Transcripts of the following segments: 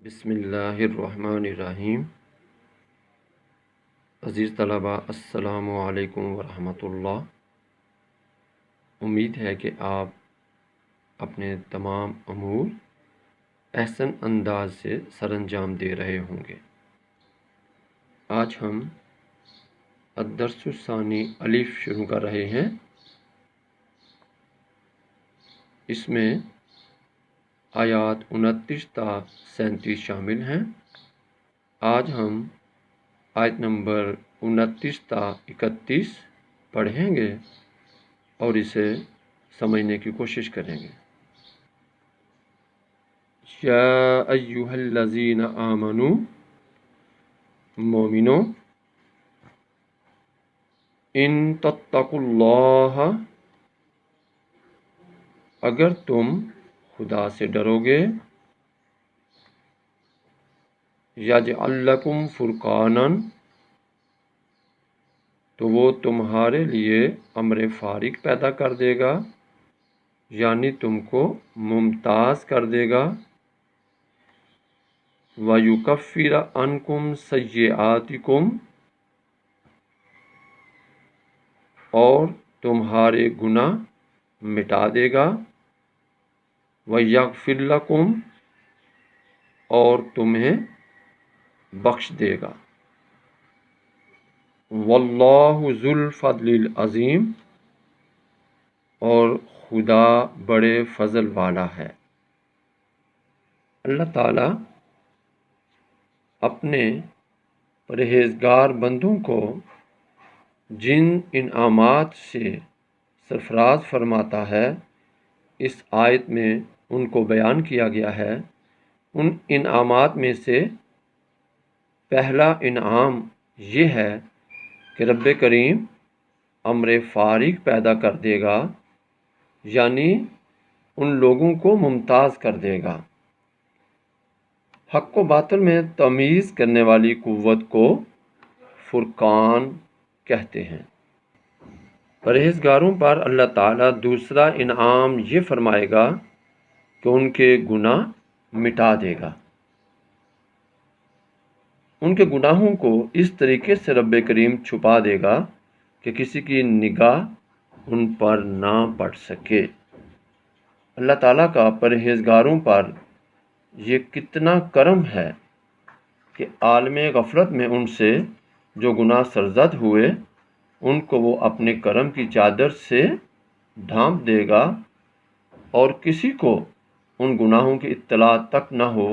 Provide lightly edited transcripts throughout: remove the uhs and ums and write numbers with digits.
بسم اللہ الرحمن الرحیم۔ عزیز طلباء، السلام علیکم ورحمۃ اللہ۔ امید ہے کہ آپ اپنے تمام امور احسن انداز سے سر انجام دے رہے ہوں گے۔ آج ہم الدرس الثانی الف شروع کر رہے ہیں۔ اس میں آیات 29 تا 37 شامل ہیں۔ آج ہم آیت نمبر 29 تا 31 پڑھیں گے اور اسے سمجھنے کی کوشش کریں گے۔ یا ایھا الذین آمنوا، مومنو، ان تتقوا اللہ، اگر تم خدا سے ڈرو گے، یجعل لکم فرقانا، تو وہ تمہارے لیے امر فارق پیدا کر دے گا، یعنی تم کو ممتاز کر دے گا۔ وَيُكَفِّرَ عَنْكُمْ سَيِّئَاتِكُمْ، اور تمہارے گناہ مٹا دے گا۔ وَيَغْفِرْ لَكُمْ، اور تمہیں بخش دے گا۔ وَاللَّهُ ذُو الْفَضْلِ الْعَظِيمِ، اور خدا بڑے فضل والا ہے۔ اللہ تعالیٰ اپنے پرہیزگار بندوں کو جن انعامات سے سرفراز فرماتا ہے، اس آیت میں ان کو بیان کیا گیا ہے۔ ان انعامات میں سے پہلا انعام یہ ہے کہ رب کریم امر فارق پیدا کر دے گا، یعنی ان لوگوں کو ممتاز کر دے گا۔ حق و باطل میں تمیز کرنے والی قوت کو فرقان کہتے ہیں۔ پرہیزگاروں پر اللہ تعالیٰ دوسرا انعام یہ فرمائے گا کہ ان کے گناہ مٹا دے گا۔ ان کے گناہوں کو اس طریقے سے رب کریم چھپا دے گا کہ کسی کی نگاہ ان پر نہ پڑ سکے۔ اللہ تعالیٰ کا پرہیزگاروں پر یہ کتنا کرم ہے کہ عالم غفلت میں ان سے جو گناہ سرزد ہوئے، ان کو وہ اپنے کرم کی چادر سے ڈھانپ دے گا، اور کسی کو ان گناہوں کی اطلاع تک نہ ہو۔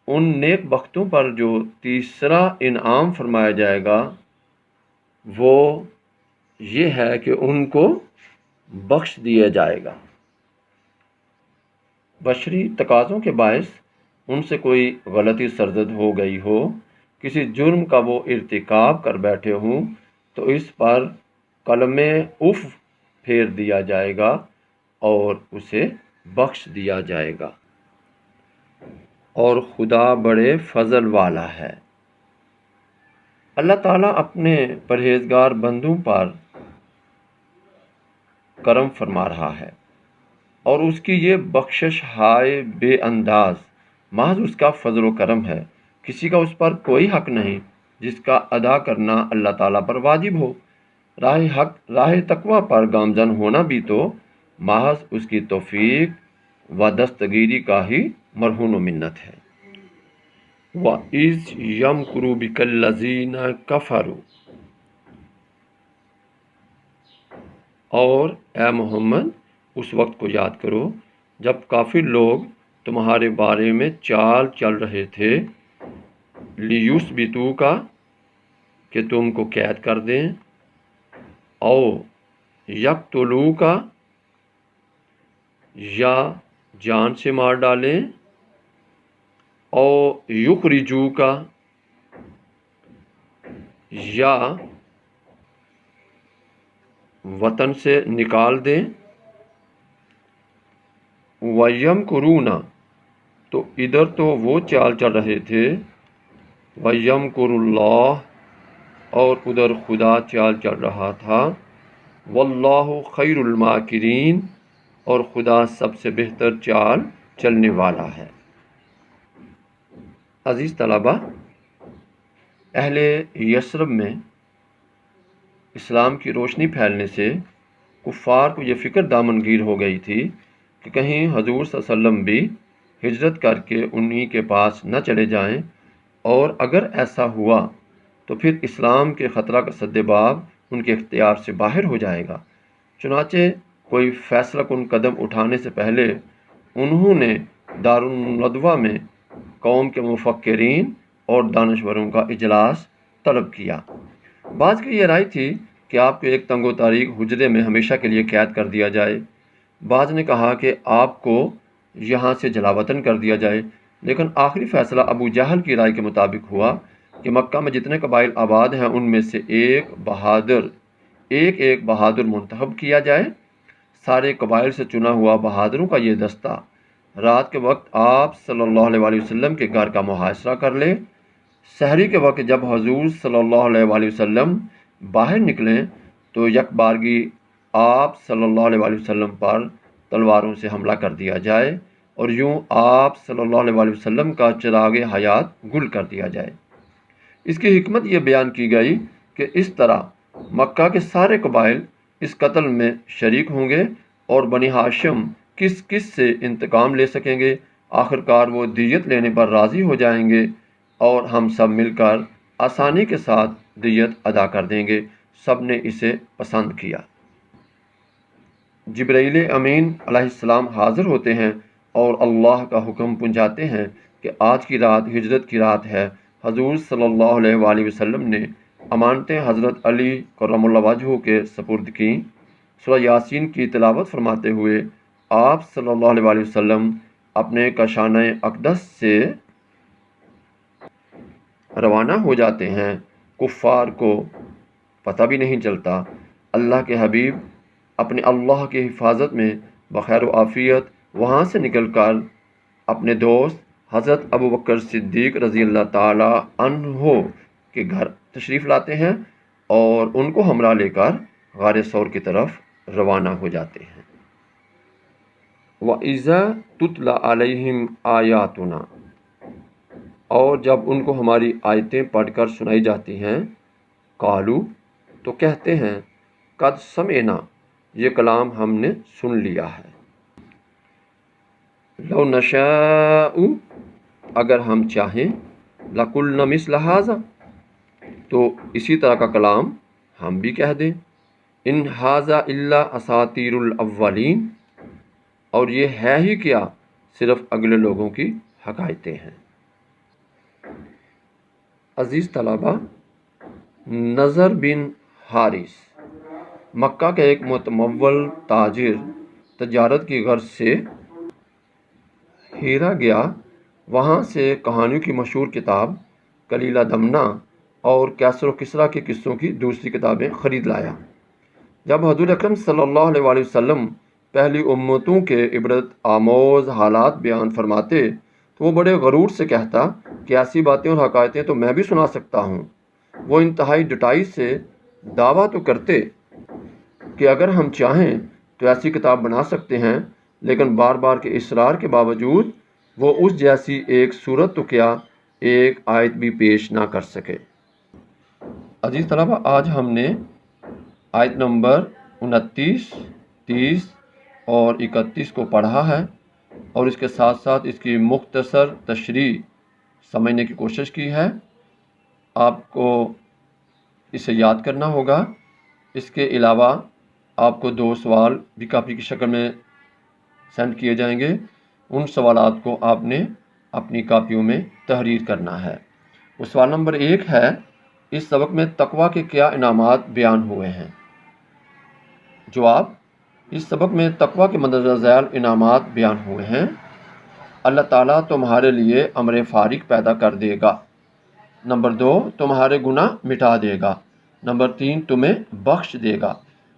ان نیک بختوں پر جو تیسرا انعام فرمایا جائے گا وہ یہ ہے کہ ان کو بخش دیا جائے گا۔ بشری تقاضوں کے باعث ان سے کوئی غلطی سرزد ہو گئی ہو، کسی جرم کا وہ ارتکاب کر بیٹھے ہوں، تو اس پر قلم اف پھیر دیا جائے گا اور اسے بخش دیا جائے گا۔ اور خدا بڑے فضل والا ہے۔ اللہ تعالیٰ اپنے پرہیزگار بندوں پر کرم فرما رہا ہے، اور اس کی یہ بخشش ہائے بے انداز محض اس کا فضل و کرم ہے۔ کسی کا اس پر کوئی حق نہیں جس کا ادا کرنا اللہ تعالیٰ پر واجب ہو۔ راہ تقویٰ پر گامزن ہونا بھی تو محض اس کی توفیق و دستگیری کا ہی مرہون و منت ہے۔ وَإِذْ يَمْكُرُ بِكَ الَّذِينَ كَفَرُوا، اور اے محمد اس وقت کو یاد کرو جب کافر لوگ تمہارے بارے میں چال چل رہے تھے، لِيُثْبِتُوكَ، کہ تم کو قید کر دیں، او یقتلوک، یا جان سے مار ڈالیں، او یخرجوک، یا وطن سے نکال دیں۔ وَيَمْكُرُونَ، تو ادھر تو وہ چال چل رہے تھے، وَيَمْكُرُ اللَّهُ، اور ادھر خدا چال چل رہا تھا، وَاللَّهُ خَيْرُ الْمَاكِرِينَ، اور خدا سب سے بہتر چال چلنے والا ہے۔ عزیز طلبہ، اہل یثرب میں اسلام کی روشنی پھیلنے سے کفار کو یہ فکر دامنگیر ہو گئی تھی کہ کہیں حضور صلی اللہ علیہ وسلم بھی ہجرت کر کے انہی کے پاس نہ چلے جائیں، اور اگر ایسا ہوا تو پھر اسلام کے خطرہ کا سدباب ان کے اختیار سے باہر ہو جائے گا۔ چنانچہ کوئی فیصلہ کن قدم اٹھانے سے پہلے انہوں نے دارالندوہ میں قوم کے مفکرین اور دانشوروں کا اجلاس طلب کیا۔ بعض کی یہ رائے تھی کہ آپ کو ایک تنگ و تاریک حجرے میں ہمیشہ کے لیے قید کر دیا جائے۔ بعض نے کہا کہ آپ کو یہاں سے جلا وطن کر دیا جائے، لیکن آخری فیصلہ ابو جہل کی رائے کے مطابق ہوا کہ مکہ میں جتنے قبائل آباد ہیں ان میں سے ایک بہادر منتخب کیا جائے۔ سارے قبائل سے چنا ہوا بہادروں کا یہ دستہ رات کے وقت آپ صلی اللہ علیہ وسلم کے گھر کا محاصرہ کر لے۔ سحری کے وقت جب حضور صلی اللہ علیہ وسلم باہر نکلیں تو یک بارگی آپ صلی اللہ علیہ وسلم پر تلواروں سے حملہ کر دیا جائے اور یوں آپ صلی اللہ علیہ وسلم کا چراغ حیات گل کر دیا جائے۔ اس کی حکمت یہ بیان کی گئی کہ اس طرح مکہ کے سارے قبائل اس قتل میں شریک ہوں گے اور بنی ہاشم کس سے انتقام لے سکیں گے۔ آخرکار وہ دیت لینے پر راضی ہو جائیں گے اور ہم سب مل کر آسانی کے ساتھ دیت ادا کر دیں گے۔ سب نے اسے پسند کیا۔ جبرائیل امین علیہ السلام حاضر ہوتے ہیں اور اللہ کا حکم پہنچاتے ہیں کہ آج کی رات ہجرت کی رات ہے۔ حضور صلی اللہ علیہ وسلم نے امانتیں حضرت علی کرم اللہ وجہہ کے سپرد کیں۔ سورہ یاسین کی تلاوت فرماتے ہوئے آپ صلی اللہ علیہ وسلم اپنے کاشانہ اقدس سے روانہ ہو جاتے ہیں۔ کفار کو پتہ بھی نہیں چلتا۔ اللہ کے حبیب اپنے اللہ کی حفاظت میں بخیر و عافیت وہاں سے نکل کر اپنے دوست حضرت ابوبکر صدیق رضی اللہ تعالی عنہ کے گھر تشریف لاتے ہیں اور ان کو ہمراہ لے کر غار ثور کی طرف روانہ ہو جاتے ہیں۔ وَإِذَا تُتْلَى عَلَيْهِمْ آيَاتُنَا، اور جب ان کو ہماری آیتیں پڑھ کر سنائی جاتی ہیں، قالو، تو کہتے ہیں، قد سمعنا، یہ کلام ہم نے سن لیا ہے۔ لو نشاء، اگر ہم چاہیں، لقلنا مثل ھذا، تو اسی طرح کا کلام ہم بھی کہہ دیں۔ ان ھذا الا اساطیر الاولین، اور یہ ہے ہی کیا، صرف اگلے لوگوں کی حکایتیں ہیں۔ عزیز طلبہ، نضر بن حارث مکہ کے ایک متمول تاجر تجارت کی غرض سے ہیرا گیا۔ وہاں سے کہانیوں کی مشہور کتاب کلیلہ دمنہ اور کیسر و کسریٰ کے قصوں کی دوسری کتابیں خرید لایا۔ جب حضور اکرم صلی اللہ علیہ وسلم پہلی امتوں کے عبرت آموز حالات بیان فرماتے تو وہ بڑے غرور سے کہتا کہ ایسی باتیں اور حکایتیں تو میں بھی سنا سکتا ہوں۔ وہ انتہائی ڈٹائی سے دعویٰ تو کرتے کہ اگر ہم چاہیں تو ایسی کتاب بنا سکتے ہیں، لیکن بار بار کے اصرار کے باوجود وہ اس جیسی ایک صورت تو کیا ایک آیت بھی پیش نہ کر سکے۔ عزیز طلبہ، آج ہم نے آیت نمبر 29، 30 اور 31 کو پڑھا ہے اور اس کے ساتھ ساتھ اس کی مختصر تشریح سمجھنے کی کوشش کی ہے۔ آپ کو اسے یاد کرنا ہوگا۔ اس کے علاوہ آپ کو 2 سوال بھی کاپی کی شکل میں سینڈ کیے جائیں گے۔ ان سوالات کو آپ نے اپنی کاپیوں میں تحریر کرنا ہے۔ وہ سوال نمبر 1 ہے، اس سبق میں تقویٰ کے کیا انعامات بیان ہوئے ہیں؟ جواب، اس سبق میں تقویٰ کے مندرجہ ذیل انعامات بیان ہوئے ہیں۔ اللہ تعالیٰ تمہارے لیے امر فارغ پیدا کر دے گا۔ نمبر 2، تمہارے گناہ مٹا دے گا۔ نمبر 3، تمہیں بخش دے گا۔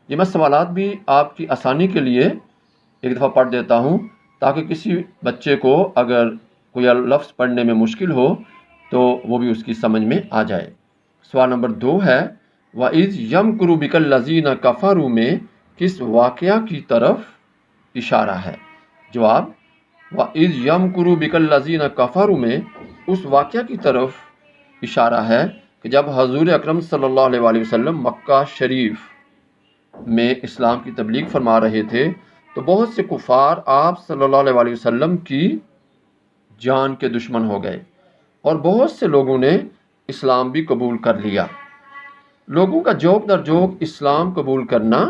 یہ میں سوالات بھی آپ کی آسانی کے لیے ایک دفعہ پڑھ دیتا ہوں تاکہ کسی بچے کو اگر کوئی لفظ پڑھنے میں مشکل ہو تو وہ بھی اس کی سمجھ میں آ جائے۔ سوال نمبر 2 ہے، وَإِذْ يَمْكُرُ بِكَ الَّذِينَ كَفَرُوا میں کس واقعہ کی طرف اشارہ ہے؟ جواب، وَإِذْ يَمْكُرُ بِكَ الَّذِينَ كَفَرُوا میں اس واقعہ کی طرف اشارہ ہے کہ جب حضور اکرم صلی اللہ علیہ وآلہ وسلم مکہ شریف میں اسلام کی تبلیغ فرما رہے تھے تو بہت سے کفار آپ صلی اللہ علیہ وآلہ وسلم کی جان کے دشمن ہو گئے اور بہت سے لوگوں نے اسلام بھی قبول کر لیا۔ لوگوں کا جوک در جوک اسلام قبول کرنا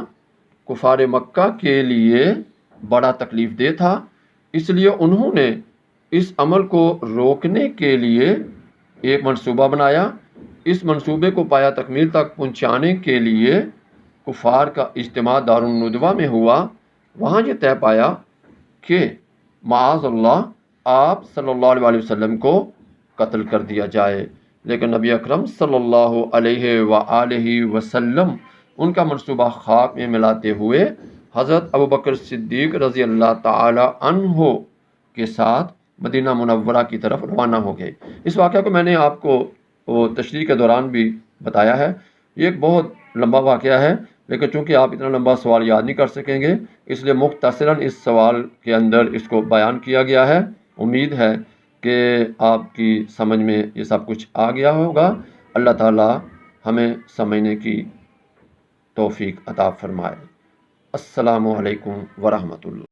کفار مکہ کے لیے بڑا تکلیف دہ تھا، اس لیے انہوں نے اس عمل کو روکنے کے لیے ایک منصوبہ بنایا۔ اس منصوبے کو پایا تکمیل تک پہنچانے کے لیے کفار کا اجتماع دارالندوہ میں ہوا۔ وہاں یہ طے پایا کہ معاذ اللہ آپ صلی اللہ علیہ وسلم کو قتل کر دیا جائے، لیکن نبی اکرم صلی اللہ علیہ وآلہ وسلم ان کا منصوبہ خاک میں ملاتے ہوئے حضرت ابوبکر صدیق رضی اللہ تعالی عنہ کے ساتھ مدینہ منورہ کی طرف روانہ ہو گئے۔ اس واقعہ کو میں نے آپ کو تشریح کے دوران بھی بتایا ہے۔ یہ ایک بہت لمبا واقعہ ہے، لیکن چونکہ آپ اتنا لمبا سوال یاد نہیں کر سکیں گے، اس لیے مختصراً اس سوال کے اندر اس کو بیان کیا گیا ہے۔ امید ہے کہ آپ کی سمجھ میں یہ سب کچھ آ گیا ہوگا۔ اللہ تعالی ہمیں سمجھنے کی توفیق عطا فرمائے۔ السلام علیکم ورحمۃ اللہ۔